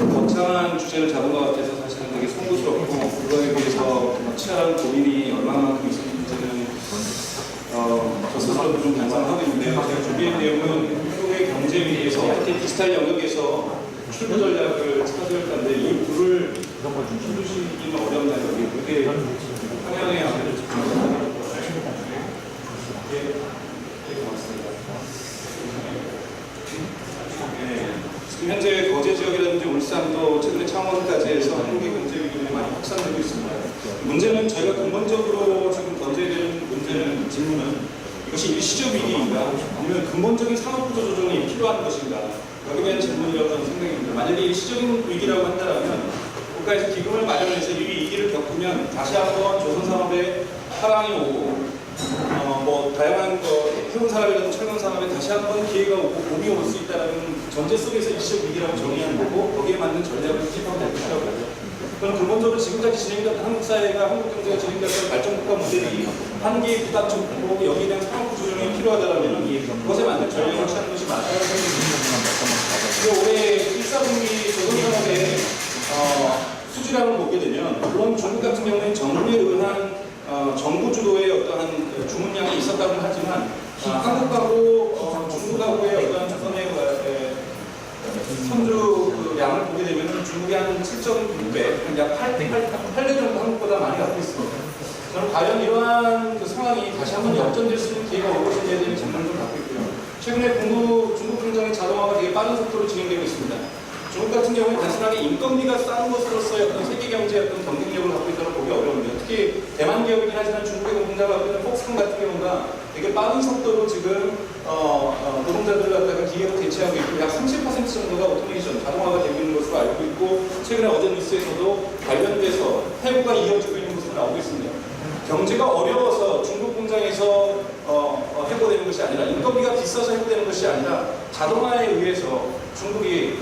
거창한 주제를 잡은 것 같아서 사실은 되게 송구스럽고 그거에 비해서 치열한 고민이 얼마만큼 있었는지는 저 스스로도 좀 반성하고 있는데요. 제가 준비한 내용은 한국의 경제 위기에서 어떻게 디지털 영역에서 출구 전략을 찾을 건데 이 불을 켜주시기는 어렵나요? 그게 방향의 앞에를 집중합니다. 지금 현재 거제 지역이라든지 울산도 최근에 창원까지 해서 한국의 경제 위기가 많이 확산되고 있습니다. 문제는 저희가 근본적으로 지금 던져야 되는 문제는 질문은 이것이 일시적 위기인가 아니면 근본적인 산업구조 조정이 필요한 것인가 여기에 대한 질문이라고 저는 생각합니다. 만약에 일시적인 위기라고 한다면 국가에서 기금을 마련해서 이 위기를 겪으면 다시 한번 조선산업에 파랑이 오고 다양한 해운 산업이라든 철강 산업에 다시 한번 기회가 오고 봄이 올 수 있다는 전제 속에서 일시적 위기라고 정의하는 거고 거기에 맞는 전략을 수집하면 될 것이라고요. 그럼 근본적으로 지금까지 진행되었던 한국 사회가 한국 경제가 진행되었던 발전국가 모델이 한계에 부닥쳤고 여기에 대한 산업구 조정이 필요하다면 그것에 맞는 전략을 취하는 것이 맞다고 생각합니다. 올해 1사분기 조선산업의 수지량을 보게 되면 물론 중국 같은 경우는 정부에 의한 정부 주도의 어떠한 주문량이 있었다고 하지만 한국하고 중국하고의 어떠한 조선의 선주 양을 보게 되면 중국이 한 7.6배, 약 8배 정도 한국보다 많이 갖고 있습니다. 저는 과연 이러한 상황이 다시 한번 역전될 수 있는 기회가 올 것인지에 대한 장난을 좀 갖고 있고요. 최근에 중국 공장의 자동화가 되게 빠른 속도로 진행되고 있습니다. 중국 같은 경우는 단순하게 인건비가 싼 것으로서의 어떤 세계 경제의 어떤 경쟁력을 갖고 있다고 보기 어려운데 특히 대만 기업이긴 하지만 중국의 공장을 갖고 있는 폭스콘 같은 경우가 되게 빠른 속도로 지금 노동자들을 갖다가 기계로 대체하고 있고 약 30% 정도가 오토메이션, 자동화가 되고 있는 것으로 알고 있고 최근에 어제 뉴스에서도 관련돼서 해고가 이어지고 있는 것으로 나오고 있습니다. 경제가 어려워서 중국 공장에서 해고되는 것이 아니라 인건비가 비싸서 해고되는 것이 아니라 자동화에 의해서 중국이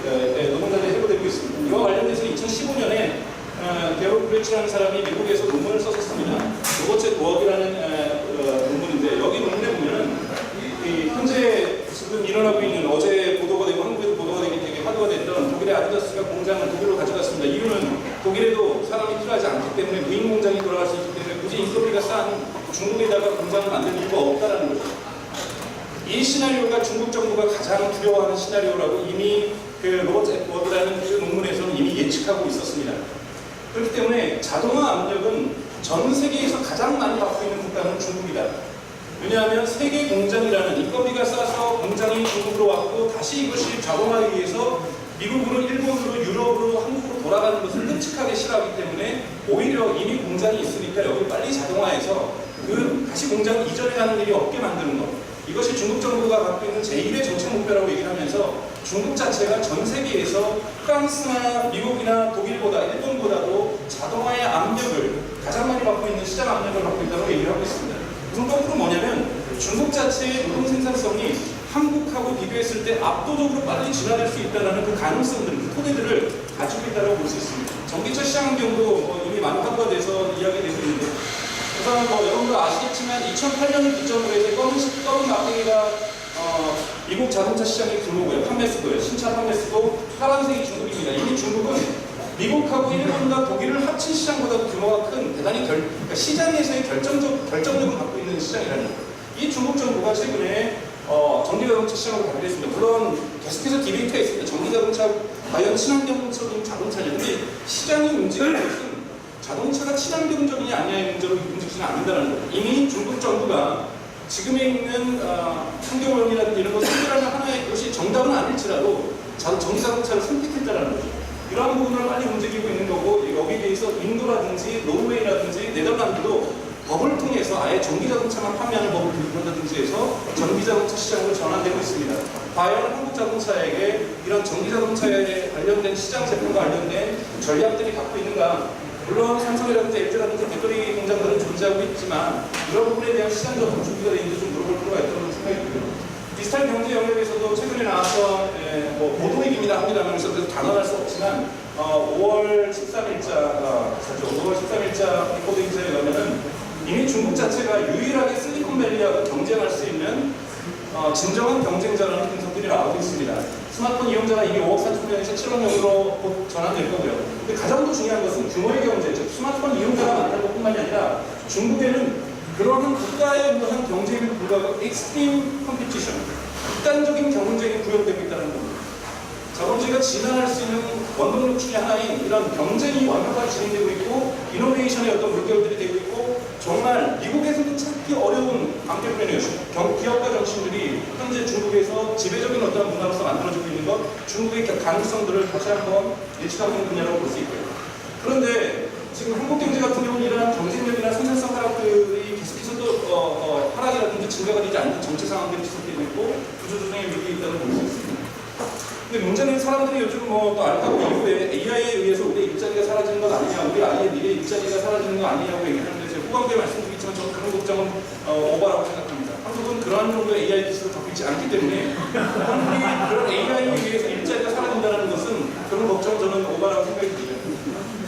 노동자들이 해고되고 있습니다. 이와 관련돼서 2015년에 베로 브레치라는 사람이 미국에서 논문을 썼었습니다. 로봇의 도업이라는 논문인데 여기 논문에 보면은 현재 지금 일어나고 있는 어제 보도가 되고 한국에도 보도가 되게 화두가 됐던 독일의 아디다스가 공장을 독일로 가져갔습니다. 이유는 독일에도 사람이 필요하지 않기 때문에 무인 공장이 돌아갈 수 있기 때문에 굳이 인건비가 싼 중국에다가 공장을 만들 이유가 없다는 거죠. 이 시나리오가 중국 정부가 가장 두려워하는 시나리오라고 이미 로봇이라는 논문에서는 이미 예측하고 있었습니다. 그렇기 때문에 자동화 압력은 전 세계에서 가장 많이 받고 있는 국가는 중국이다. 왜냐하면 세계 공장이라는 인건비가 싸서 공장이 중국으로 왔고 다시 이것이 자동화에 의해서 미국으로, 일본으로, 유럽으로, 한국으로 돌아가는 것을 끔찍하게 싫어하기 때문에 오히려 이미 공장이 있으니까 여기 빨리 자동화해서 다시 공장 이전에 가는 일이 없게 만드는 것. 이것이 중국 정부가 갖고 있는 제1의 정책 목표라고 얘기를 하면서 중국 자체가 전 세계에서 프랑스나 미국이나 독일보다 일본보다도 자동화의 압력을 가장 많이 받고 있는 시장 압력을 받고 있다고 얘기를 하고 있습니다. 그럼 거꾸로 뭐냐면 중국 자체의 노동 생산성이 한국하고 비교했을 때 압도적으로 빨리 진화될 수 있다는 그 가능성들, 그 토대들을 가지고 있다고 볼 수 있습니다. 전기차 시장 환경도 이미 많은 화두가 돼서 이야기되고 있는데 우선 여러분도 아시겠지만 2008년을 기점으로 해서 검은 막대기가 미국 자동차 시장의 규모고요. 판매 수고요. 신차 판매 수고 파란색이 중국입니다. 이미 중국은 미국하고 일본과 독일을 합친 시장보다 규모가 큰 대단히 그러니까 시장에서의 결정력을 갖고 있는 시장이라는 거예요. 이 중국 정부가 최근에 전기자동차 시장으로 가기로 했습니다. 물론 계속해서 디베이트가 있습니다. 전기자동차 과연 친환경적인 자동차냐. 근데 시장이 움직이는 것은 자동차가 친환경적이냐 아니냐의 문제로 움직이지는 않는다는 거예요. 이미 중국 정부가 지금에 있는 환경오염이라든지 이런 것을 해결하는 하나의 것이 정답은 아닐지라도 전기자동차를 선택했다는 거죠. 이러한 부분을 빨리 움직이고 있는 거고 여기에 대해서 인도라든지 노르웨이라든지 네덜란드도 법을 통해서 아예 전기자동차만 판매하는 법을 도입한다든지 해서 전기자동차 시장으로 전환되고 있습니다. 과연 한국자동차에게 이런 전기자동차에 관련된 시장 제품과 관련된 전략들이 갖고 있는가? 물론 삼성이라든지 LG라든지 배터리 공장들은 존재하고 있지만 이런 부분에 대한 시장적 준비가 되는지 좀 물어볼 필요가 있다고 생각이 듭니다. 디지털 경제 영역에서도 최근에 나왔던 보도익입니다 합니다면서 그래서 단언할 수 없지만 5월 13일자 리포드 인사에 가면은 이미 중국 자체가 유일하게 실리콘밸리하고 경쟁할 수 있는 진정한 경쟁자라는 분석들이 나오고 있습니다. 스마트폰 이용자가 이미 5억 4천 명에서 7억 명으로 곧 전환될 거고요. 근데 가장 더 중요한 것은 규모의 경제, 즉 스마트폰 이용자가 많다는 것뿐만이 아니라 중국에는 그러한 국가의 무한 경쟁에도 불구하고 익스트림 컴피티션, 극단적인 경쟁이 구현되고 있다는 겁니다. 자본주의가 진화할 수 있는 원동력 중에 하나인 이런 경쟁이 완벽하게 진행되고 있고 이노베이션의 어떤 물결들이 되고 있고 정말 미국에서도 찾기 어려운 안테프레니어 기업가 정신들이 현재 중국에서 지배적인 어떤 문화로서 만들어지고 있는 것, 중국의 가능성들을 다시 한번 예측하고 있는 분야라고 볼 수 있고요. 그런데 지금 한국 경제 같은 경우는 이러한 경쟁력이나 생산성 하락들이 계속해서 또 하락이라든지 증가가 되지 않는 정체 상황들이 지속되고 있고 구조조정의 위기에 있다고 볼 수 있습니다. 근데 문제는 사람들이 요즘 또 알파고 이후에 AI에 의해서 우리의 일자리가 사라지는 건 아니냐, 우리 아이의 미래 일자리가 사라지는 건 아니냐고 얘기하는데 제가 후반부에 말씀드리겠지만 저는 그런 걱정은 오버라고 생각합니다. 한국은 그러한 정도의 AI 기술을 갖고 있지 않기 때문에 한국이 그런 AI에 의해서 일자리가 사라진다는 것은 그런 걱정은 저는 오버라고 생각이 듭니다.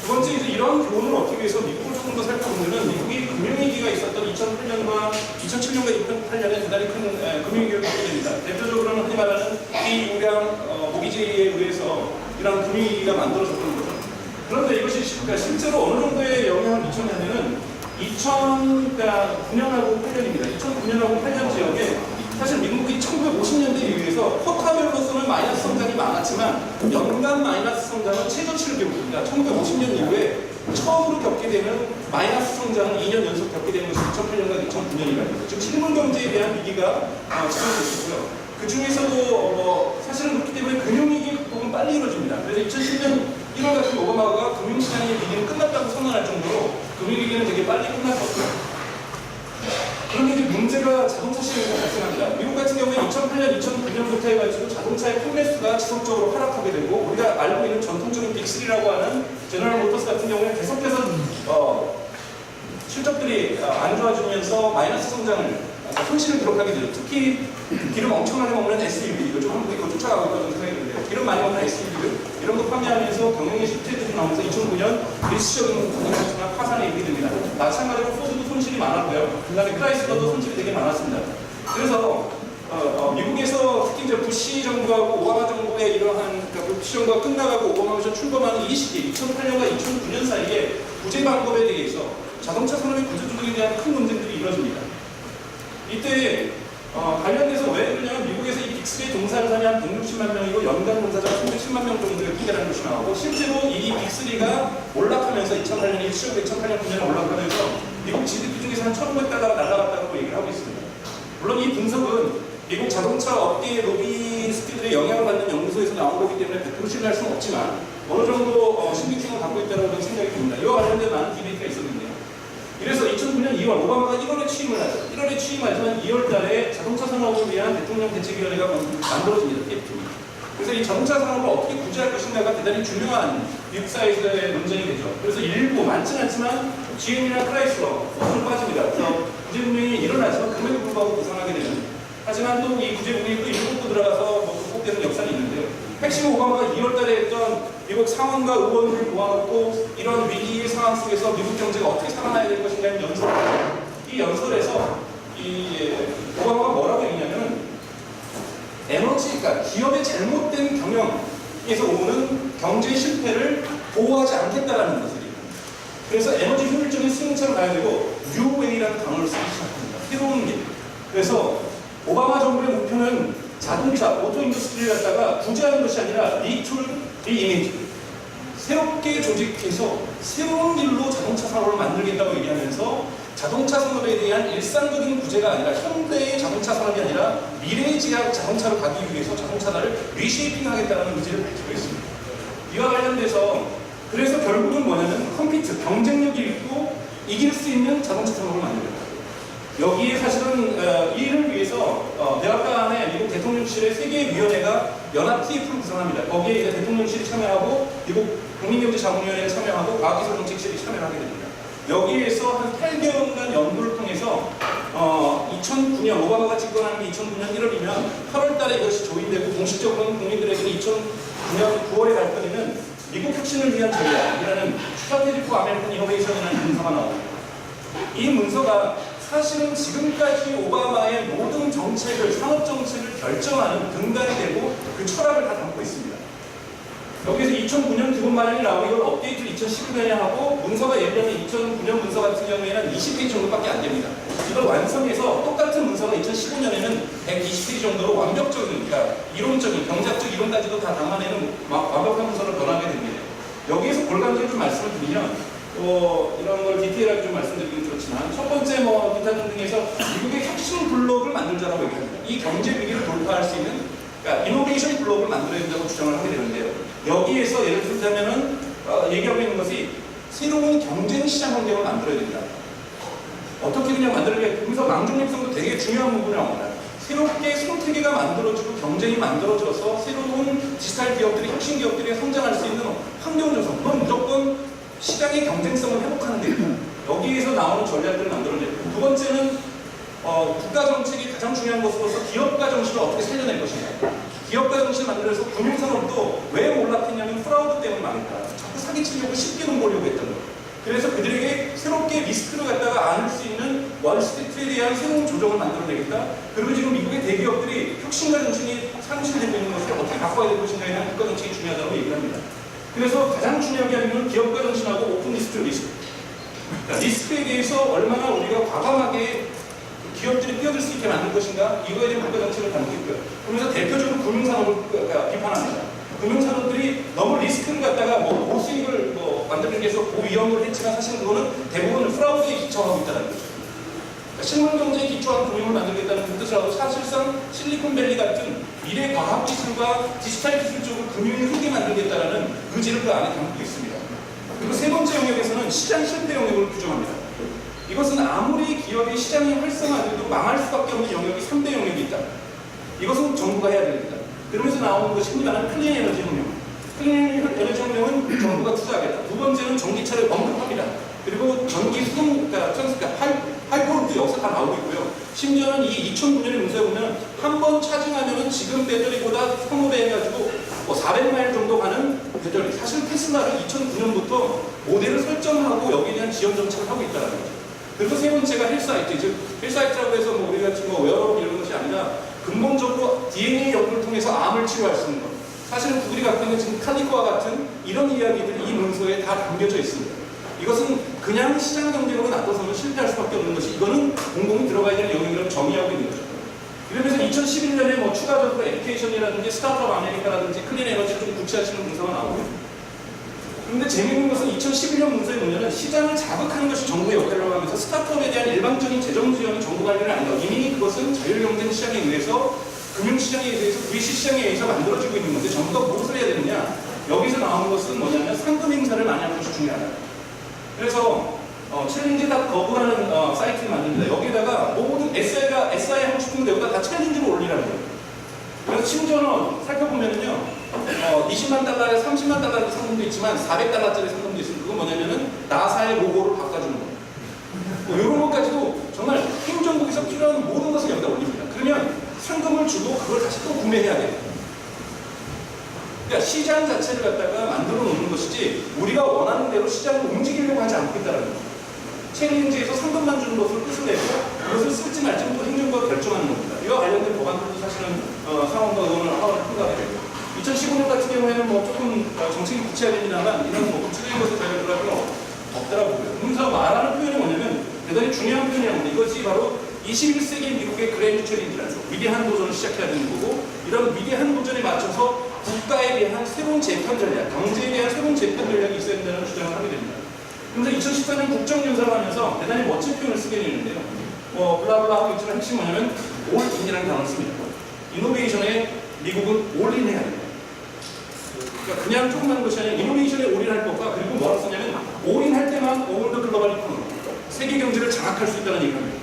두 번째, 이제 이런 교훈을 얻기 위해서 미국을 조금 더 살펴보면 미국이 금융위기가 있었던 2008년과 2008년에 대단히 큰 금융위기를 겪게 됩니다. 대표적으로는 흔히 말하는 이 우량 모기지에 의해서 이런 금융위기가 만들어졌던 거죠. 그런데 이것이 실제로 어느 정도의 영향을 미쳤냐면은 2009년하고 8년입니다. 2009년하고 8년 지역에 사실 미국이 1950년대 이후에서 쿼터별로서는 마이너스 성장이 많았지만 연간 마이너스 성장은 최저치를 겪습니다. 1950년 이후에 처음으로 겪게 되는 마이너스 성장은 2년 연속 겪게 되는 것이 2008년과 2009년이라는 즉 실물 경제에 대한 위기가 지속됐고요. 그 중에서도 사실은 그렇기 때문에 금융위기 부분 빨리 이루어집니다. 그래서 2010년 1월 같은 오바마가 금융시장의 위기는 끝났다고 선언할 정도로 금융위기는 되게 빨리 끝났었고요. 그런데 이제 문제가 자동차 시장에서 발생합니다. 미국 같은 경우에 2008년, 2009년부터 해가지고 자동차의 판매수가 지속적으로 하락하게 되고 우리가 알고 있는 전통적인 빅3라고 하는 제너럴 모터스 같은 경우에 계속해서 실적들이 안 좋아지면서 마이너스 성장을 손실을 기록하게 되죠. 특히 기름 엄청나게 먹는 SUV, 요즘 한국이 그거 쫓아가고 있다는 생각이 드는데요. 기름 많이 먹는 SUV 이런 거 판매하면서 경영의 실패들이 나오면서 2009년 일시적인 경영지수나 파산에 이르게 됩니다. 마찬가지로 포드도 손실이 많았고요. 그 다음에 크라이슬러도 손실이 되게 많았습니다. 그래서 미국에서 특히 이제 부시 정부하고 오바마 정부의 이러한 부시 정부가 끝나가고 오바마가 출범하는 이 시기 2008년과 2009년 사이에 구제 방법에 대해서 자동차 산업의 구조조정에 대한 큰 논쟁들이 이루어집니다. 이때 관련돼서 왜 그러냐면 미국에서 이 빅3에 종사를 하면 한 160만 명이고 연간 종사자가 310만 명 정도의 통계라는 것이 나오고 실제로 이 빅3가 올라가면서 2008년, 2008년, 9년에 올라가면서 미국 GDP 중에서 한 1,500달러가 날아갔다고 얘기를 하고 있습니다. 물론 이 분석은 미국 자동차 업계의 로비스트들의 영향을 받는 연구소에서 나온 거기 때문에 100% 신뢰할 수는 없지만 어느 정도 신빙성을 갖고 있다는 생각이 듭니다. 이와 관련된 많은 디베이트가 있었는데요. 이래서 2009년 2월 오바마가 1월에 취임을 하죠. 1월에 취임하지만 2월 달에 자동차 산업을 위한 대통령 대책위원회가 만들어집니다. 그래서 이 자동차 산업을 어떻게 구제할 것인가가 대단히 중요한 미국 사회에서의 논쟁이 되죠. 그래서 일부 많지는 않지만 GM이나 크라이슬러, 포드는 빠집니다. 그래서 구제 분명히 일어나지만 그럼에도 불구하고 부상하게 되는. 하지만 또 이 구제 분명히 또 일본도 들어가서 극복되는 역사는 있는데요. 핵심 오바마가 2월 달에 했던 미국 상원과 의원을 모아놓고 이런 위기의 상황 속에서 미국 경제가 어떻게 살아나야 될 것인가의 연설. 이 연설에서 오바마가 뭐라고 얘기냐면 에너지가 기업의 잘못된 경영에서 오는 경제 실패를 보호하지 않겠다라는 것을 얘기합니다. 그래서 에너지 효율적인 승차를 가야 되고 뉴웨이라는 단어를 쓰기 시작합니다. 새로운 길. 그래서 오바마 정부의 목표는 자동차, 오토 인더스트리를 갖다가 구제하는 것이 아니라 리툴, 리이미지. 새롭게 조직해서 새로운 길로 자동차 산업을 만들겠다고 얘기하면서 자동차 산업에 대한 일상적인 구제가 아니라 현대의 자동차 산업이 아니라 미래의 자동차로 가기 위해서 자동차를 리쉐이핑하겠다는 의지를 밝히고 있습니다. 이와 관련돼서 그래서 결국은 뭐냐면 컴피트, 경쟁력이 있고 이길 수 있는 자동차 산업을 만듭니다. 여기에 사실은 이를 위해서 백악관의 미국 대통령실의 세 개의 위원회가 연합 TF를 구성합니다. 거기에 이제 대통령실이 참여하고 미국 국민경제자문위원회가 참여하고 과학기술정책실이 참여를 하게 됩니다. 여기에서 한 8개월간 연구를 통해서 2009년 오바마가 집권하는 게 2009년 1월이면 8월 달에 이것이 조인되고 공식적으로는 국민들에게는 2009년 9월에 발표되는 미국 혁신을 위한 전략이라는 스트래티지 포 아메리칸 이노베이션이라는 문서가 나옵니다. 이 문서가 사실은 지금까지 오바마의 모든 정책을, 산업 정책을 결정하는 근간이 되고 그 철학을 다 담고 있습니다. 여기서 2009년 기본 마련이 나오고 이걸 업데이트를 2019년에 하고 문서가 예를 들면 2009년 문서 같은 경우에는 20페이지 정도밖에 안 됩니다. 이걸 완성해서 똑같은 문서가 2015년에는 120페이지 정도로 완벽적인, 그러니까 이론적인, 경제학적 이론까지도 다 담아내는 완벽한 문서로 변하게 됩니다. 여기에서 골간적으로 좀 말씀을 드리면 이런 걸 디테일하게 좀 말씀드리긴 그렇지만 첫 번째 기타 등등에서 미국의 혁신 블록을 만들자라고 얘기합니다. 이 경제 위기를 돌파할 수 있는, 그러니까 이노베이션 블록을 만들어야 된다고 주장을 하게 되는데요. 여기에서 예를 들자면은 얘기하고 있는 것이 새로운 경쟁 시장 환경을 만들어야 된다. 어떻게 그냥 만들게? 그래서 망중립성도 되게 중요한 부분이 나옵니다. 새롭게 생태계가 만들어지고 경쟁이 만들어져서 새로운 디지털 기업들이, 혁신 기업들이 성장할 수 있는 환경 조성. 그건 무조건 시장의 경쟁성을 회복하는 데입니다. 여기에서 나오는 전략들을 만들어내고, 두 번째는 국가 정책이 가장 중요한 것으로서 기업가 정신을 어떻게 살려낼 것인가. 기업가 정신을 만들어서 금융산업도 왜 몰락했냐면 프라우드 때문에 망했다. 자꾸 사기치려고 쉽게 돈 벌려고 했던 거예요. 그래서 그들에게 새롭게 리스크를 갖다가 안을 수 있는 월스트리트에 대한 새로운 조정을 만들어내겠다. 그리고 지금 미국의 대기업들이 혁신가 정신이 상실되고 있는 것을 어떻게 바꿔야 될 것인가에 대한 국가 정책이 중요하다고 얘기를 합니다. 그래서 가장 중요하게 하는 건 기업가 정신하고 오픈 리스크. 그러니까 리스크에 대해서 얼마나 우리가 과감하게 기업들이 뛰어들 수 있게 만들 것인가, 이거에 대한 국가 정책을 담고 있고요. 그러면서 대표적으로 금융산업을 비판합니다. 금융산업들이 너무 리스크를 갖다가 고수익을 만들기 위해서 고위험을 했지만 사실은 그거는 대부분 프라우드에 기초하고 있다는 거죠. 그러니까 실물경제에 기초한 금융을 만들겠다는 뜻을 하고, 사실상 실리콘밸리 같은 미래 과학기술과 디지털 기술 쪽으로 금융을 크게 만들겠다는 의지를 그 안에 담고 있습니다. 그리고 세 번째 영역에서는 시장 실패 영역을 규정합니다. 이것은 아무리 기업이 시장이 활성화돼도 망할 수밖에 없는 영역이 3대 영역이 있다. 이것은 정부가 해야 됩니다. 그러면서 나오는 것이 흔히 말하는 클린 에너지 혁명. 클린 에너지 혁명은 정부가 투자하겠다. 두 번째는 전기차를 언급합니다. 그리고 전기 수동, 그러니까 하이퍼루프 여기서 다 나오고 있고요. 심지어는 이 2009년의 문서에 보면 한 번 차징하면은 지금 배터리보다 1,5배 해가지고 400마일 정도 가는 배터리. 사실 테슬라를 2009년부터 모델을 설정하고 여기에 대한 지원 정책을 하고 있다는 거죠. 그리고 세 번째가 헬스아이티, 즉 헬스아이티라고 해서 우리가 지금 웨어러블 이런 것이 아니라 근본적으로 DNA 연구를 통해서 암을 치료할 수 있는 것. 사실은 그들이 갖고 있는 지금 칼리코와 같은 이런 이야기들이 이 문서에 다 담겨져 있습니다. 이것은 그냥 시장 경쟁으로 놔둬서는 실패할 수밖에 없는 것이, 이거는 공공이 들어가야 되는 영역이라고 정의하고 있는 거죠. 이러면서 2011년에 추가적으로 에듀케이션이라든지 스타트업 아메리카라든지 클린 에너지를 좀 구체화시키는 문서가 나오고요. 그런데 재미있는 것은 2011년 문서에 보면 시장을 자극하는 것이 정부의 역할이라고 하면서 스타트업에 대한 일방적인 재정 지원이 정부 관리는 아니다. 이미 그것은 자율경쟁 시장에 의해서, 금융시장에 의해서, VC 시장에 의해서 만들어지고 있는 건데 정부가 무엇을 해야 되느냐. 여기서 나오는 것은 뭐냐면 상금 행사를 많이 하는 것이 중요하다. 그래서 챌린지.gov라는 사이트를 만듭니다. 여기다가 모든 SI 하고 싶은 데 여기다 다 챌린지를 올리라는 거예요. 그래서 심지어는 살펴보면은요, 20만 달러에 30만 달러 상금도 있지만 400달러짜리 상금도 있으면 그건 뭐냐면은 나사의 로고를 바꿔주는 거예요. 이런 것까지도 정말 행정국에서 필요한 모든 것을 여기다 올립니다. 그러면 상금을 주고 그걸 다시 또 구매해야 돼요. 그러니까 시장 자체를 갖다가 만들어 놓는 것이지 우리가 원하는 대로 시장을 움직이려고 하지 않고 있다는 거죠. 챌린지에서 상금만 주는 것을 끝을 내고 그것을 쓸지 말지 또 행정부가 결정하는 겁니다. 이와 관련된 법안들도 사실은 상원과 의원을 하나를 통과하게 되고, 2015년 같은 경우에는 조금 정책이 구체화됩니다만 이런 구체적인 것을 저희가 들어갈 필요는 없더라고요. 그래서 말하는 표현이 뭐냐면 대단히 중요한 표현이라는데, 이것이 바로 21세기 미국의 그랜드 챌린지라는 거, 위대한 도전을 시작해야 되는 거고, 이런 위대한 도전에 맞춰서 국가에 대한 새로운 재편 전략, 경제에 대한 새로운 재편 전략이 있어야 된다는 주장을 하게 됩니다. 그래서 2014년 국정연설을 하면서 대단히 멋진 표현을 쓰게 되는데요. 블라블라 하고 있지만 핵심이 뭐냐면 올인이라는 단어를 씁니다. 이노베이션에 미국은 올인해야 됩니다. 그러니까 그냥 조금 하는 것이 아니라 이노베이션에 올인할 것과, 그리고 뭐라고 쓰냐면 올인할 때만 올드 글로벌 이코노미, 세계 경제를 장악할 수 있다는 얘기입니다.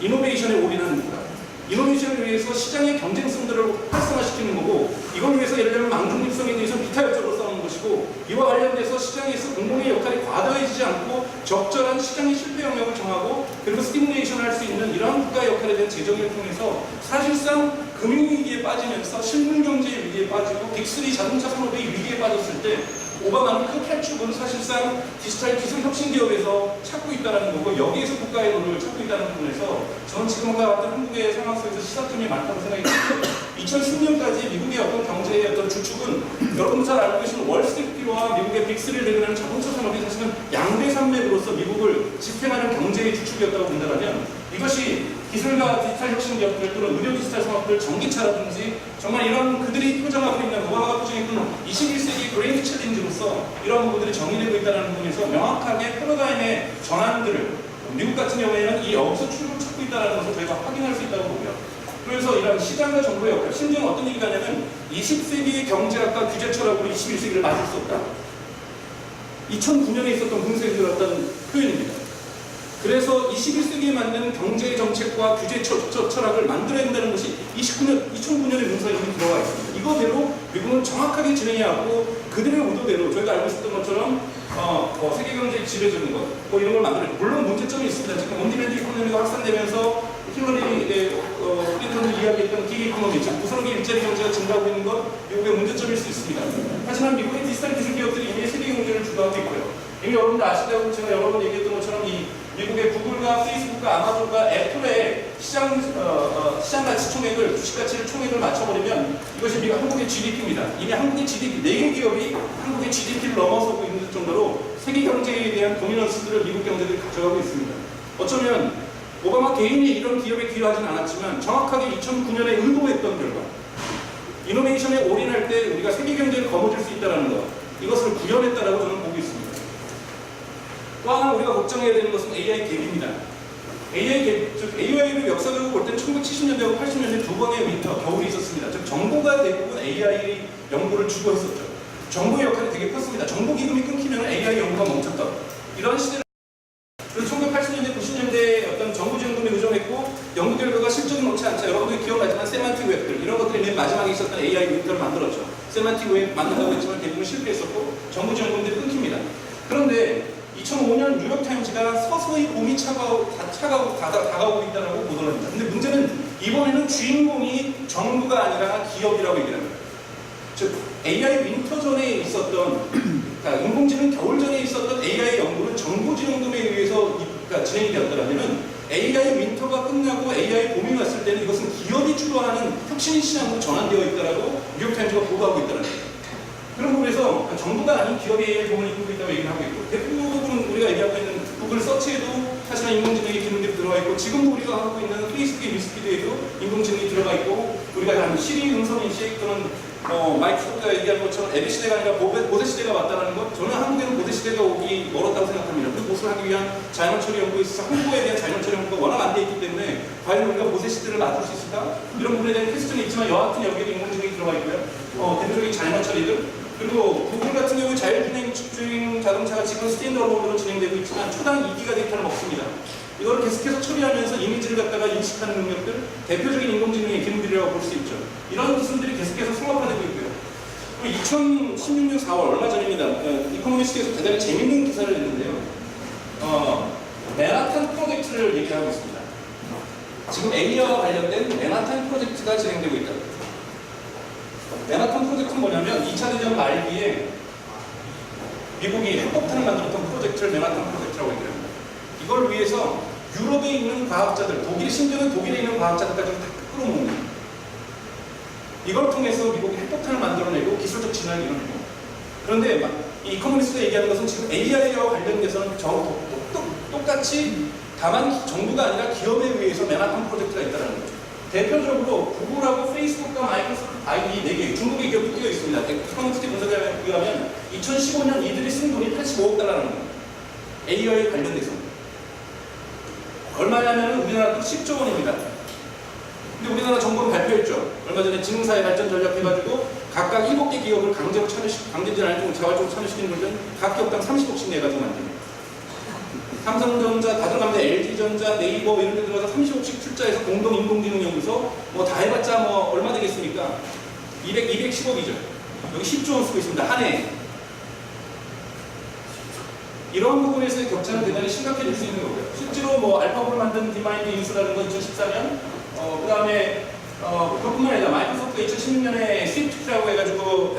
이노베이션에 올인하는 거다. 이노베이션을 위해서 시장의 경쟁성들을 활성화시키는 거고, 이걸 위해서 예를 들면 망중립성에 대해서 비타협적으로 싸우는 것이고, 이와 관련돼서 시장에서 공공의 역할이 과도해지지 않고 적절한 시장의 실패 영역을 정하고, 그리고 스티뮬레이션을 할 수 있는 이러한 국가의 역할에 대한 재정을 통해서 사실상 금융위기에 빠지면서 실물경제의 위기에 빠지고 빅3 자동차 산업의 위기에 빠졌을 때 오바마는 그 8축은 사실상 디지털 기술 혁신 기업에서 찾고 있다는 거고 여기에서 국가의 롤을 찾고 있다는 부분에서 저는 지금과 같은 한국의 상황 속에서 시사점이 많다고 생각이 듭니다. 2010년까지 미국의 어떤 경제의 어떤 주축은 여러분 잘 알고 계시는 월스트리트와 미국의 빅3를 대변하는 자동차 산업이 사실은 양대 산맥으로서 미국을 지탱하는 경제의 주축이었다고 본다면 이것이 기술과 디지털 혁신 기업들 또는 의료 디지털 산업들, 전기차라든지 정말 이런 그들이 표정하고 있는 오바마가 표정했던 21세기 그레이트 챌린지로서 이런 부분들이 정의되고 있다는 부분에서 명확하게 패러다임의 전환들을 미국 같은 경우에는 이 여기서 출구를 찾고 있다는 것을 저희가 확인할 수 있다고 보고요. 그래서 이런 시장과 정부의 역할, 심지어는 어떤 얘기가 하냐면 20세기의 경제학과 규제 철학으로 21세기를 맞을 수 없다. 2009년에 있었던 분석이 어떤 표현입니다. 그래서 21세기에 맞는 경제 정책과 규제 철학을 만들어야 된다는 것이 2009년의 문서에 이미 들어가 있습니다. 이거대로 미국은 정확하게 진행해야 하고 그들의 의도대로 저희가 알고 있었던 것처럼 세계 경제의 지배적인 것, 이런 걸 만들어요. 물론 문제점이 있습니다. 지금 온디맨드 이코노미가 확산되면서 힐러리 클린턴도 이야기했던 기기 이코노미, 즉 무선기 일자리 경제가 증가하고 있는 것, 미국의 문제점일 수 있습니다. 하지만 미국의 디지털 기술 기업들이 이미 세계 경제를 주도하고 있고요. 이미 여러분들 아시다고 제가 여러 번 얘기했던 것처럼 이 미국의 구글과 페이스북과 아마존과 애플의 시장 가치 총액을, 주식 가치 총액을 맞춰버리면 이것이 한국의 GDP입니다. 이미 한국의 GDP, 4개 기업이 한국의 GDP를 넘어서고 있는 정도로 세계 경제에 대한 도미넌스들을 미국 경제들이 가져가고 있습니다. 어쩌면 오바마 개인이 이런 기업에 기여하지는 않았지만 정확하게 2009년에 의도했던 결과 이노베이션에 올인할 때 우리가 세계 경제를 거머쥘 수 있다는 것, 이것을 구현했다라고 저는 보고 있습니다. 또 하나 우리가 걱정해야 되는 것은 AI 갭입니다. AI 갭, 즉 AI를 역사적으로 볼 때는 1970년대하고 80년대 두 번의 겨울이 있었습니다. 즉 정부가 대부분 AI 연구를 주도했었죠. 정부의 역할이 되게 컸습니다. 정부 기금이 끊기면 AI 연구가 멈췄다. 이런 시대를 그래서 1980년대, 90년대에 어떤 정부 지원금에 의존했고 연구 결과가 실적이 놓지 않자 여러분들이 기억나지만 세만틱 웹들 이런 것들이 맨 마지막에 있었던 AI 웹들을 만들었죠. 세만틱 웹 만든다고 했지만 대부분 실패했었고 정부 지원금들이 끊깁니다. 그런데 2005년 뉴욕타임즈가 서서히 봄이 다가오고 있다고 보도를 합니다. 근데 문제는 이번에는 주인공이 정부가 아니라 기업이라고 얘기를 합니다. 즉 AI 윈터 전에 있었던 인공지능 겨울 전에 있었던 AI 연구는 정부 지원금에 의해서 진행이 되었더라면 AI 윈터가 끝나고 AI 봄이 왔을 때는 이것은 기업이 주도하는 혁신 시장으로 전환되어 있다고 뉴욕타임즈가 보도하고 있다는 거예요. 그런 부분에서 정부가 아닌 기업이 AI 봄을 이끌고 있다고 얘기를 하고 있고 대부분 우리가 얘기하고 있는 구글 서치에도 사실은 인공지능의 기능들이 들어가 있고 지금도 우리가 하고 있는 페이스북의 뉴스피드에도 인공지능이 들어가 있고 우리가 한 시리 음성인식 또는 마이크로소프트가 얘기하는 것처럼 앱의 시대가 아니라 보세 시대가 왔다는 것, 저는 한국에는 보세 시대가 오기 멀었다고 생각합니다. 그 보수를 하기 위한 자연 처리 연구에 있어서 한국어에 대한 자연 처리 연구가 워낙 안 돼 있기 때문에 과연 우리가 보세 시대를 맞을 수 있을까? 이런 부분에 대한 퀘스천이 있지만 여하튼 여기에도 인공지능이 들어가 있고요. 대표적인 자연 처리들 그리고 구글 같은 경우 자율주행 자동차가 지금 스탠드얼론으로 진행되고 있지만 초당 2기가 데이터는 없습니다. 이걸 계속해서 처리하면서 이미지를 갖다가 인식하는 능력들, 대표적인 인공지능의 기능들이라고 볼 수 있죠. 이런 기술들이 계속해서 상업화되고 있고요. 그리고 2016년 4월 얼마 전입니다. 이코노미스트에서 대단히 재밌는 기사를 냈는데요. 맨하탄 프로젝트를 얘기하고 있습니다. 지금 AI와 관련된 맨하탄 프로젝트가 진행되고 있다. 맨하탄 프로젝트는 뭐냐면 2차 대전 말기에 미국이 핵폭탄을 만들었던 프로젝트를 맨하탄 프로젝트라고 얘기합니다. 이걸 위해서 유럽에 있는 과학자들, 심지어는 독일에 있는 과학자들까지 다 끌어모읍니다. 이걸 통해서 미국이 핵폭탄을 만들어내고 기술적 진화를 이뤄내고 그런데 이 이코노미스트가 얘기하는 것은 지금 AI와 관련돼서는 똑같이 다만 정부가 아니라 기업에 의해서 맨하탄 프로젝트가 있다는 거죠. 대표적으로 구글하고 페이스북과 마이크로소프트 이 4개 중국의 기업이 뛰어 있습니다. 이코노미스트 분석에 의하면 2015년 이들이 쓴 돈이 85억 달러라는 거예요. AI에 관련돼서. 얼마냐면 우리나라도 10조 원입니다. 근데 우리나라 정부는 발표했죠. 얼마 전에 지능사회 발전 전략 해가지고 각각 7개 기업을 강제지 않고 자발적으로 참여시키는 것은 각 기업당 30억씩 내가지고 만듭니다. 삼성전자, 다 들어가면 LG전자, 네이버 이런 데 들어가서 30억씩 출자해서 공동 인공지능 연구소 다 해봤자 얼마 되겠습니까? 210억이죠. 여기 10조 원 쓰고 있습니다. 한 해에. 이런 부분에서의 격차는 대단히 심각해질 수 있는 거고요. 실제로 알파고를 만든 디마인드 인수라는 건 2014년, 그 다음에 그것뿐만 아니라 마이크로소프트가 2016년에 스위프트라고 해가지고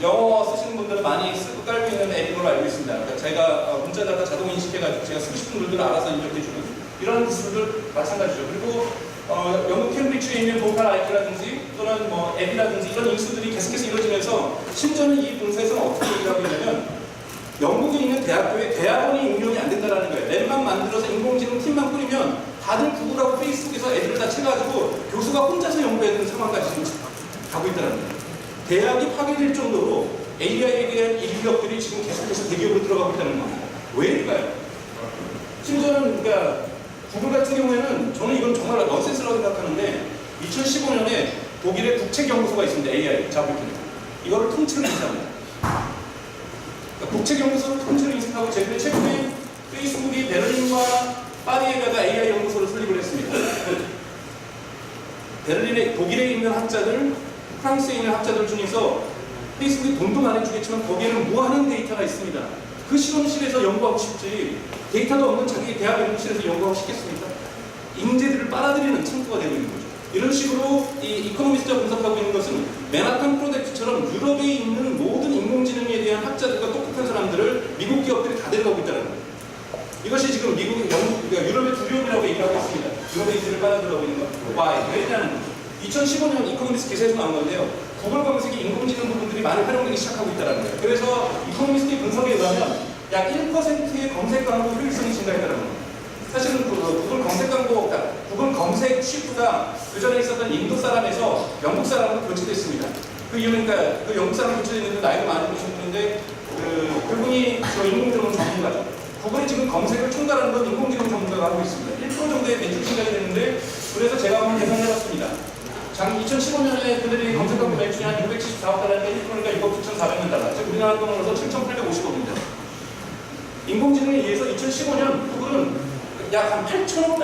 영어 쓰시는 분들은 많이 쓰고 깔고 있는 앱인 걸로 알고 있습니다. 그러니까 제가 문자다가 자동 인식해가지고 제가 쓰고 싶은 글들을 알아서 입력해주는 이런 기술들 마찬가지죠. 그리고 영국 캠브리지에 있는 보컬 IP라든지 또는 뭐 앱이라든지 이런 인수들이 계속해서 이루어지면서 심지어는 이 분사에서는 어떻게 얘기를 하고 있냐면 영국에 있는 대학교에 대학원이 응용이 안 된다는 거예요. 랩만 만들어서 인공지능 팀만 꾸리면 다들 구글하고 페이스북에서 애들을 다 채가지고 교수가 혼자서 연구해야 되는 상황까지 지금 가고 있다는 거예요. 대학이 파괴될 정도로 AI에 대한 인력들이 지금 계속해서 대기업으로 들어가고 있다는 겁니다. 왜일까요? 심지어는 그러니까 구글 같은 경우에는 저는 이건 정말 넌센스라고 생각하는데 2015년에 독일의 국책연구소가 있습니다. AI 자부팀. 이거를 통째로 인수합니다. 그러니까 국책연구소 통째로 인수하고 최근에 페이스북이 베를린과 파리에다가 AI 연구소를 설립을 했습니다. 독일에 있는 학자들, 프랑스에 있는 학자들 중에서 페이스북이 돈도 많이 주겠지만 거기에는 무한한 데이터가 있습니다. 그 실험실에서 연구하고 싶지 데이터도 없는 자기 대학 연구실에서 연구하고 싶겠습니까? 인재들을 빨아들이는 창구가 되고 있는 거죠. 이런 식으로 이 이코노미스트가 분석하고 있는 것은 맨하탄 프로젝트처럼 유럽에 있는 모든 인공지능에 대한 학자들과 똑똑한 사람들을 미국 기업들이 다 데려가고 있다는 거예요. 이것이 지금 미국의 그러니까 유럽의 두려움이라고 얘기하고 있습니다. 유럽의 인재를 빨아들여가고 있는 것. Why? 왜냐하는 거죠. 2015년 이코노미스트 기사에서 나온 건데요. 구글 검색이 인공지능 부분들이 많이 활용되기 시작하고 있다는 거예요. 그래서 이코노미스트의 분석에 의하면 약 1%의 검색 광고 효율성이 증가했다는 겁니다. 사실은 구글 검색 광고, 그러니까 구글 검색 쉬프트가 그 전에 있었던 인도 사람에서 영국 사람으로 교체됐습니다. 그 이유는 그러니까 그 영국 사람 교체됐는데 나이가 많이 드신 분인데 그분이 저 인공지능 전문가죠. 구글이 지금 검색을 총괄하는 건 인공지능 전문가가 하고 있습니다. 1% 정도의 매출 증가가 됐는데 그래서 제가 한번 계산해봤습니다. 2015년에 그들이 검색 광고 매출이 한 674억 달러인데 1%니까 6억 7,400만 달러. 즉 우리나라 돈으로서 7,850억입니다. 인공지능에 의해서 2015년 구글은 약 한 8천억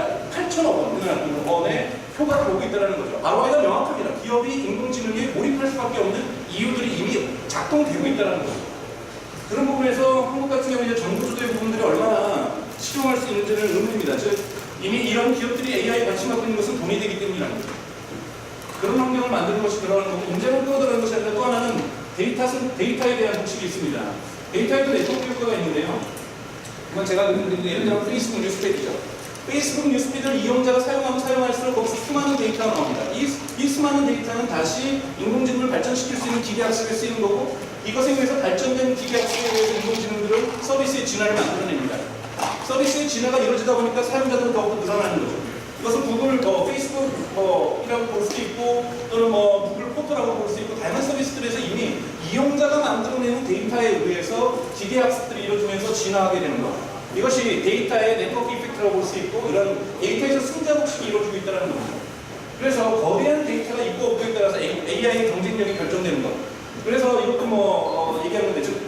원의 효과를 보고 있다는 거죠. ROI가 명확합니다. 기업이 인공지능에 몰입할 수밖에 없는 이유들이 이미 작동되고 있다는 거죠. 그런 부분에서 한국 같은 경우에 정부 주도의 부분들이 얼마나 실용할 수 있는지는 의문입니다. 즉 이미 이런 기업들이 AI에 관심 갖고 있는 것은 돈이 되기 때문이라는 거죠. 그런 환경을 만드는 것이 들어가는 거고 인재를 끌어들이는 것이 아니라 또 하나는 데이터에 대한 복식이 있습니다. 데이터에도 네트워크 효과가 있는데요. 이건 제가 예를 들어 페이스북 뉴스피드죠. 페이스북 뉴스피드를 이용자가 사용하면 사용할수록 거기서 수많은 데이터가 나옵니다. 이 수많은 데이터는 다시 인공지능을 발전시킬 수 있는 기계학습에 쓰이는 거고 이것에 의해서 발전된 기계학습에 의해서 인공지능들을 서비스의 진화를 만들어냅니다. 서비스의 진화가 이루어지다 보니까 사용자들은 더욱더 늘어나는 거죠. 이것은 구글, 페이스북이라고 볼 수도 있고 또는 구글 포토라고 볼 수 있고 다양한 서비스들에서 이미 이용자가 만들어내는 데이터에 의해서 기계학습들이 이루어지면서 진화하게 되는 것. 이것이 데이터의 네트워크 이펙트라고 볼 수 있고 이런 데이터에서 승자복식이 이루어지고 있다는 겁니다. 그래서 거대한 데이터가 있고 없고에 따라서 AI의 경쟁력이 결정되는 것. 그래서 이것도 얘기하는 건데 즉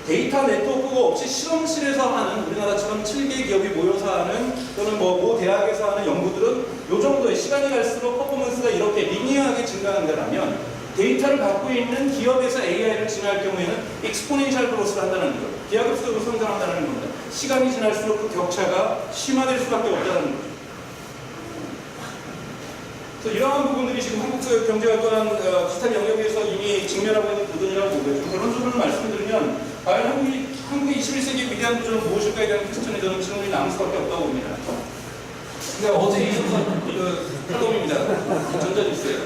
데이터 네트워크가 없이 실험실에서 하는 우리나라처럼 7개 기업이 모여서 하는 또는 모 대학에서 하는 연구들은 이 정도의 시간이 갈수록 퍼포먼스가 이렇게 리니어하게 증가한다면 데이터를 갖고 있는 기업에서 AI를 진화할 경우에는 익스포넨셜 그로스를 한다는 거죠. 기하급수적으로 성장한다는 겁니다. 시간이 지날수록 그 격차가 심화될 수밖에 없다는 거죠. 그래서 이러한 부분들이 지금 한국 경제가 또한 비슷한 영역에서 이미 직면하고 있는 부분이라고 보고요. 결론적으로 말씀드리면 과연 한국의 21세기의 위대한 도전은 무엇일까에 대한 퀘스천에 저는 질문이 남을 수밖에 없다고 봅니다. 근데 어제 이거 탈동입니다. 전자뉴스예요.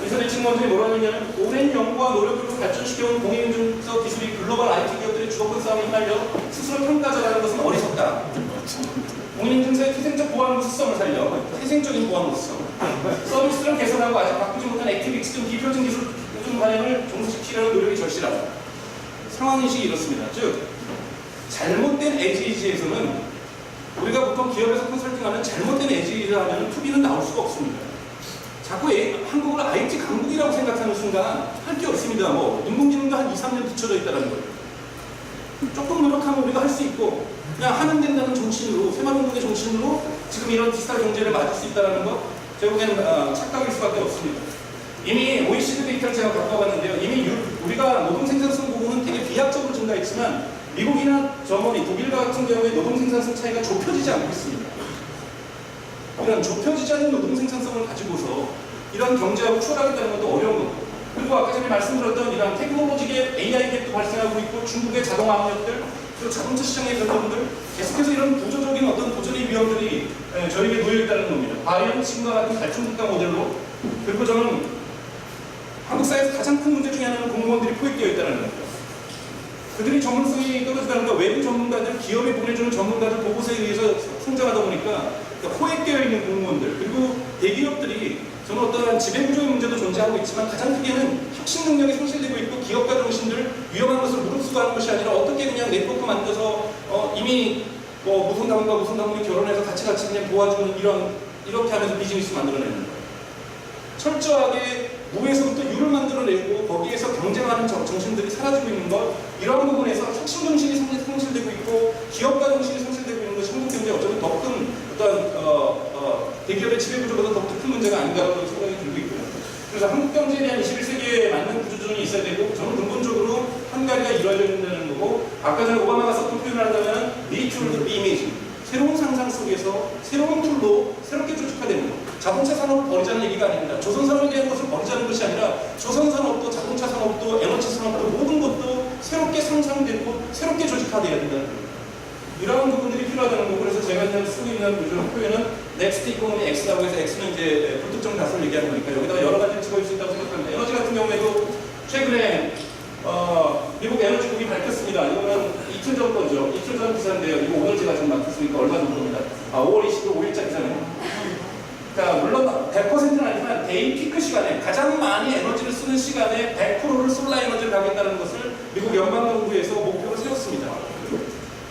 이선의 측문들이 뭐라고 했냐면 오랜 연구와 노력으로 발전시켜온 공인인증서 기술이 글로벌 IT 기업들의 주도권 싸움에 휘말려 스스로 평가자라는 것은 어리석다. 공인인증서의 태생적 보안 우수성을 살려 태생적인 보안 우수성 서비스를 개선하고 아직 바꾸지 못한 액티브 익스전 비표준 기술 반영을 종속시키려는 노력이 절실하다. 상황인식이 이렇습니다. 즉 잘못된 에지이지에서는 우리가 보통 기업에서 컨설팅하면 잘못된 에지이지를 하면 투비는 나올 수가 없습니다. 자꾸 한국을 IT 강국이라고 생각하는 순간 할 게 없습니다. 인공지능도 한 2, 3년 뒤쳐져 있다는 거예요. 조금 노력하면 우리가 할 수 있고 그냥 하면 된다는 정신으로 새마을운동의 정신으로 지금 이런 디지털 경제를 맞을 수 있다는 것 제가 보기에는 착각일 수밖에 없습니다. 이미 OECD 데이터를 제가 갖고 와봤는데요. 이미 우리가 노동 생산성 부분은 되게 비약적으로 증가했지만 미국이나 독일 같은 경우에 노동 생산성 차이가 좁혀지지 않고 있습니다. 이런 좁혀지지 않는 노동 생산성을 가지고서 이런 경제하고 추월하겠다는 것도 어려운 거고 그리고 아까 전에 말씀드렸던 이런 테크놀로지계 AI 갭도 발생하고 있고 중국의 자동화 압력들 그리고 자동차 시장의 변동들 계속해서 이런 구조적인 어떤 도전의 위험들이 저에게 놓여있다는 겁니다. 과연 지금과 같은 갈증국가 모델로 그리고 저는 한국 사회에서 가장 큰 문제 중에 하나는 공무원들이 포획되어 있다는 겁니다. 그들이 전문성이 떨어지다는 건 외부 전문가들, 기업에 보내주는 전문가들 보고서에 의해서 성장하다 보니까 포획되어 있는 공무원들 그리고 대기업들이 저는 어떠한 지배구조의 문제도 존재하고 있지만 가장 크게는 혁신 능력이 상실되고 있고 기업가 정신들 위험한 것을 무릅쓰고 것이 아니라 어떻게 그냥 네트워크 만들어서 이미 뭐 무슨 당원이 결혼해서 같이 그냥 도와주는 이렇게 하면서 비즈니스 만들어내는 거예요. 철저하게 무에서부터 유를 만들어내고 거기에서 경쟁하는 정신들이 사라지고 있는 것 이러한 부분에서 혁신 정신이 상실되고 있고 기업가 정신이 상실되고 있는 것이 한국 경제에 어쩌면 더 큰 어떤 대기업의 지배구조보다 더 큰 문제가 아닌가라는 생각이 들고 있고요. 그래서 한국 경제에 대한 21세기에 맞는 구조조정이 있어야 되고 저는 근본적으로 한 가지가 이루어져야 된다는 거고 아까 전에 오바마가 썼던 표현을 한다면 리툴드 리이미징 새로운 상상 속에서 새로운 툴로 새롭게 조직화되는 것. 자동차 산업을 버리자는 얘기가 아닙니다. 조선 산업에 대한 것을 버리자는 것이 아니라 조선 산업도 자동차 산업도 에너지 산업도 모든 것도 새롭게 상상되고 새롭게 조직화되어야 된다는 겁니다. 이러한 부분들이 필요하다는 거고 그래서 제가 이제 쓰고 있는 표현은 넥스트 이코노미 X라고 해서 X는 이제 불특정 다수를 얘기하는 거니까 여기다가 여러 가지를 집어줄 수 있다고 생각합니다. 에너지 같은 경우에도 최근에 미국 에너지국이 밝혔습니다. 이거는 이틀 전 거죠. 이틀 전 기사인데요. 이거 오늘 제가 좀 맡았으니까 얼마 정도입니다. 5월 25일자 기사네요. 그러니까 물론 100%는 아니지만 데이 피크 시간에 가장 많이 에너지를 쓰는 시간에 100%를 솔라 에너지를 가겠다는 것을 미국 연방정부에서 목표로 세웠습니다.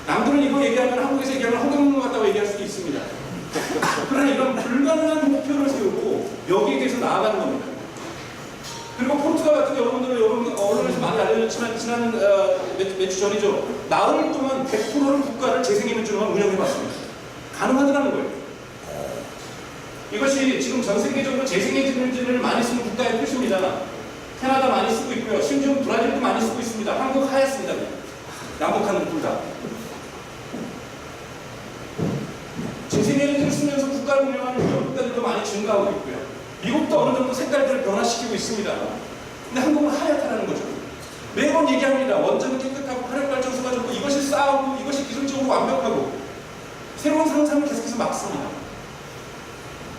남들은 이거 얘기하면 한국에서 얘기하면 허경영 같다고 얘기할 수도 있습니다. 그러나 이런 불가능한 목표를 세우고 여기에 대해서 나아가는 겁니다. 그리고 포르투갈 같은 여러분들은 여러분 언론에서 많이 알려졌지만 지난 몇 주 전이죠. 나흘 동안 100%를 국가를 재생에너지로만 운영해봤습니다. 가능하더라는 거예요. 이것이 지금 전 세계적으로 재생에너지를 많이 쓰는 국가의 표시입니다. 캐나다 많이 쓰고 있고요. 심지어 브라질도 많이 쓰고 있습니다. 한국 하였습니다. 남북한은 둘 다. 재생에너지를 쓰면서 국가를 운영하는 유럽 국가들도 많이 증가하고 있고요. 미국도 어느 정도 색깔들을 변화시키고 있습니다. 근데 한국은 하얗다는 거죠. 매번 얘기합니다. 원전은 깨끗하고 화력발전소가 좋고 이것이 싸우고 이것이 기술적으로 완벽하고 새로운 상상을 계속해서 막습니다.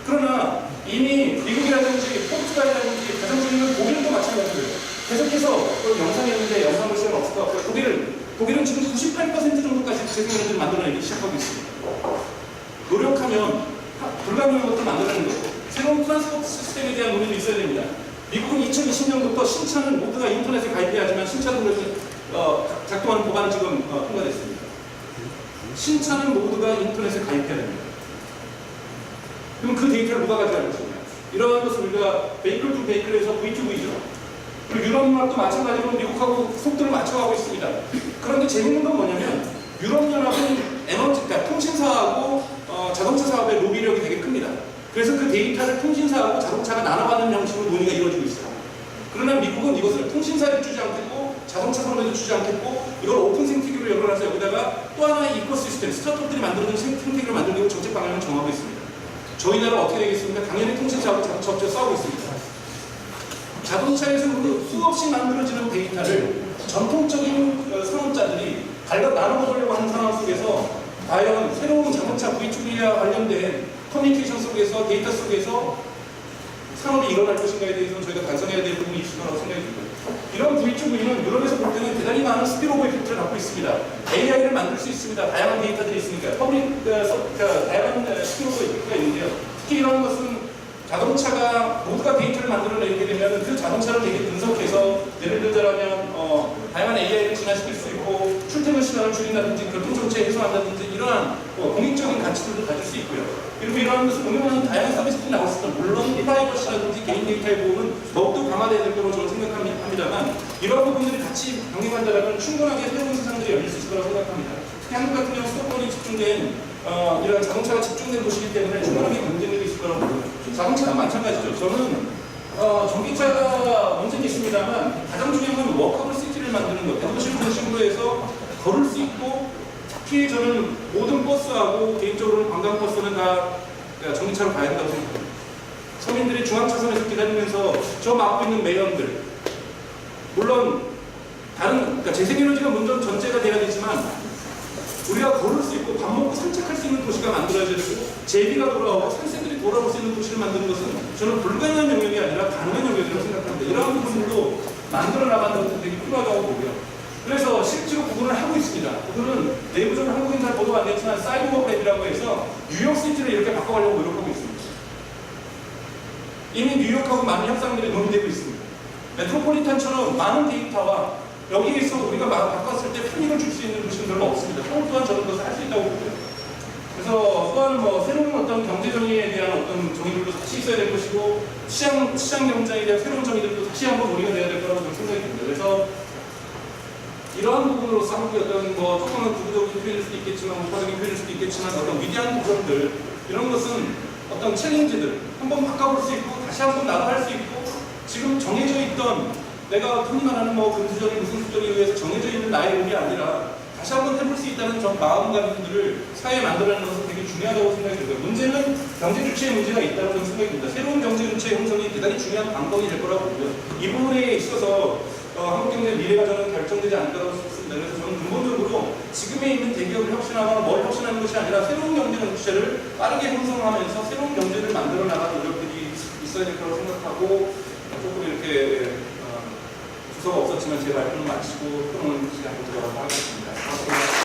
그러나 이미 미국이라든지 포르투갈이라든지 가장 중요한 독일도 마찬가지고요. 계속해서 영상이었는데 영상 볼 시간 없을 것 같고요. 독일은 지금 98% 정도까지 재생에너지를 만들어내기 시작하고 있습니다. 노력하면 불가능한 것도 만들어내는 거고 새로운 트랜스포트 시스템에 대한 논의도 있어야 됩니다. 미국은 2020년부터 신차는 모두가 인터넷에 가입해야 하지만 신차도 그래서 작동하는 법안은 지금 통과됐습니다. 신차는 모두가 인터넷에 가입해야 됩니다. 그럼 그 데이터를 누가 가져갈 것이냐. 이러한 것을 우리가 베이클 투 베이클에서 V2V죠. 그리고 유럽연합도 마찬가지로 미국하고 속도를 맞춰가고 있습니다. 그런데 재밌는 건 뭐냐면 유럽연합은 에너지, 그러니까 통신사하고 자동차 사업의 로비력이 되게 큽니다. 그래서 그 데이터를 통신사하고 자동차가 나눠받는 형식으로 논의가 이루어지고 있어요. 그러나 미국은 이것을 통신사에도 주지 않겠고 자동차 산업에도 주지 않겠고 이걸 오픈 생태계로 열어놔서 여기다가 또 하나의 이코시스템, 스타트업들이 만들어낸 생태계를 만들고 정책 방향을 정하고 있습니다. 저희 나라 어떻게 되겠습니까? 당연히 통신사하고 자동차 업체가 싸우고 있습니다. 자동차에서 수없이 만들어지는 데이터를 전통적인 산업자들이 갈각 나눠먹으려고 하는 상황 속에서 과연 새로운 자동차 V2V와 관련된 커뮤니케이션 속에서 데이터 속에서 산업이 일어날 것인가에 대해서는 저희가 반성해야 될 부분이 있을 거라고 생각이 들고요. 이런 V2V는 유럽에서 볼 때는 대단히 많은 스피로버 이펙트를 갖고 있습니다. AI를 만들 수 있습니다. 다양한 데이터들이 있으니까 다양한 스피로버 이펙트가 있는데요. 특히 이런 것은 자동차가 모두가 데이터를 만들어내게 되면 그 자동차를 되게 분석해서 예를 들자면 다양한 AI를 진화시킬 수 있고 출퇴근 시간을 줄인다든지 교통정체 해소한다든지 이러한 공익적인 가치들도 가질 수 있고요. 그리고 이러한 것을 운영하는 다양한 서비스들이 나왔을 때 물론 프라이버시라든지 개인 데이터의 보호는 더욱더 강화돼야 될 거라고 저는 생각합니다만 이러한 부분들이 같이 병행한다면 충분하게 새로운 세상들이 열릴 수 있을 거라고 생각합니다. 특히 한국 같은 경우 수도권이 집중된 이런 자동차가 집중된 도시이기 때문에 충분하게 경쟁력이 있을 거라고 보고요. 자동차도 마찬가지죠. 저는 전기차가 문제는 있습니다만 가장 중요한 건 워커블 시티를 만드는 것. 대도시 중심으로 해서 걸을 수 있고 특히 저는 모든 버스하고 개인적으로는 관광버스는 다 전기차로 가야 된다고 생각합니다. 서민들이 중앙차선에서 기다리면서 저 막고 있는 매연들 물론 다른 그러니까 재생에너지가 먼저 전제가 돼야 되지만 우리가 걸을 수 있고 밥 먹고 산책할 수 있는 도시가 만들어져야 되고 제비가 돌아오고 산새들이 돌아올 수 있는 도시를 만드는 것은 저는 불가능한 영역이 아니라 가능한 영역이라고 생각합니다. 이러한 부분들도 만들어 나가는 것도 되게 필요하다고 보고요. 그래서 실제로 구글은 하고 있습니다. 구글은 내부적으로 한국인 잘 보도가 안 됐지만 사이버버그 랩이라고 해서 뉴욕시티를 이렇게 바꿔가려고 노력하고 있습니다. 이미 뉴욕하고 많은 협상들이 논의되고 있습니다. 메트로폴리탄처럼 많은 데이터와 여기에서 우리가 바꿨을 때 편익을 줄 수 있는 도시는 별로 없습니다. 서울 또한 저런 것을 할 수 있다고 보고요. 그래서 또한 뭐 새로운 어떤 경제 정의에 대한 어떤 정의들도 다시 있어야 될 것이고 시장 경제에 대한 새로운 정의들도 다시 한번 논의가 돼야 될 거라고 저는 생각이 듭니다. 그래서 이러한 부분으로서 한국의 어떤 뭐 조금은 구구적인 표현일 수도 있겠지만 우파적인 표현일 수도 있겠지만 어떤 위대한 도전들 이런 것은 어떤 챌린지들 한번 바꿔볼 수 있고 다시 한번 나아갈 수 있고 지금 정해져 있던 내가 흔히 말하는 뭐 금수저리 무슨 수저리에 의해서 정해져 있는 나의 몸이 아니라 다시 한번 해볼 수 있다는 저 마음가짐들을 사회에 만들어내는 것은 되게 중요하다고 생각이 들고요. 문제는 경제 주체의 문제가 있다고 저는 생각이 듭니다. 새로운 경제 주체 형성이 대단히 중요한 방법이 될 거라고 보고요. 이 부분에 있어서 한국 경제의 미래가 저는 결정되지 않다고 싶습니다. 그래서 저는 근본적으로 지금에 있는 대기업을 혁신하거나 뭘 혁신하는 것이 아니라 새로운 경제 주체를 빠르게 형성하면서 새로운 경제를 만들어 나가는 노력들이 있어야 될 거라고 생각하고 조금 이렇게 주소가 없었지만 제 발표는 마치고 또 오늘 시간을 들어가도록 하겠습니다.